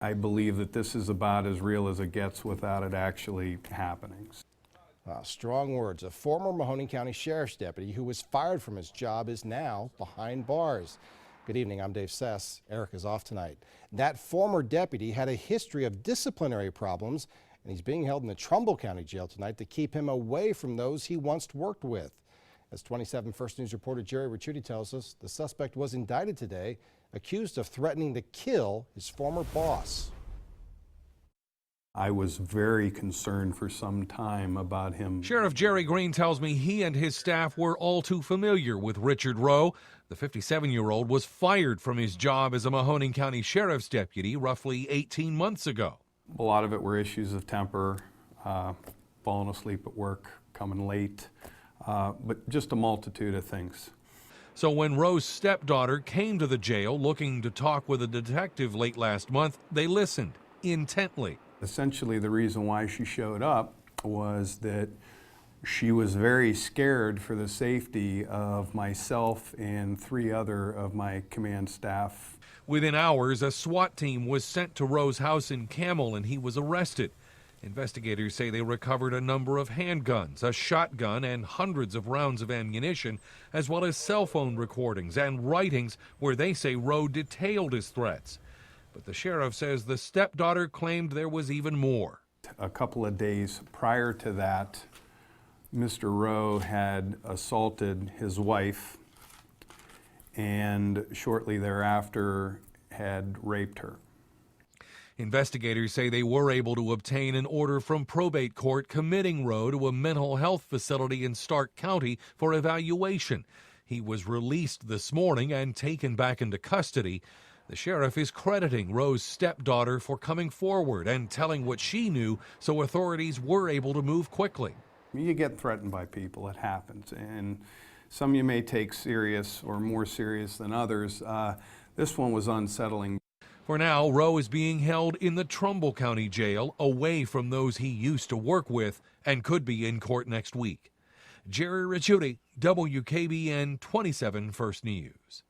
I believe that this is about as real as it gets without it actually happening. Strong words. A former Mahoning County Sheriff's deputy who was fired from his job is now behind bars. Good evening, I'm Dave Sess. Eric is off tonight. That former deputy had a history of disciplinary problems, and he's being held in the Trumbull County Jail tonight to keep him away from those he once worked with. As 27 First News reporter Jerry Ricciuti tells us, the suspect was indicted today, accused of threatening to kill his former boss. I was very concerned for some time about him. Sheriff Jerry Green tells me he and his staff were all too familiar with Richard Rowe. The 57-year-old was fired from his job as a Mahoning County Sheriff's deputy roughly 18 months ago. A lot of it were issues of temper, falling asleep at work, coming late, but just a multitude of things. So when Rowe's stepdaughter came to the jail looking to talk with a detective late last month, they listened intently. Essentially, the reason why she showed up was that she was very scared for the safety of myself and 3 other of my command staff. Within hours, a SWAT team was sent to Rowe's house in Camel and he was arrested. Investigators say they recovered a number of handguns, a shotgun, and hundreds of rounds of ammunition, as well as cell phone recordings and writings where they say Rowe detailed his threats. But the sheriff says the stepdaughter claimed there was even more. A couple of days prior to that, Mr. Rowe had assaulted his wife and shortly thereafter had raped her. Investigators say they were able to obtain an order from probate court committing Rowe to a mental health facility in Stark County for evaluation. He was released this morning and taken back into custody. The sheriff is crediting Rowe's stepdaughter for coming forward and telling what she knew, so authorities were able to move quickly. You get threatened by people, it happens, and some you may take serious or more serious than others. This one was unsettling. For now, Rowe is being held in the Trumbull County Jail, away from those he used to work with, and could be in court next week. Jerry Ricciuti, WKBN 27 First News.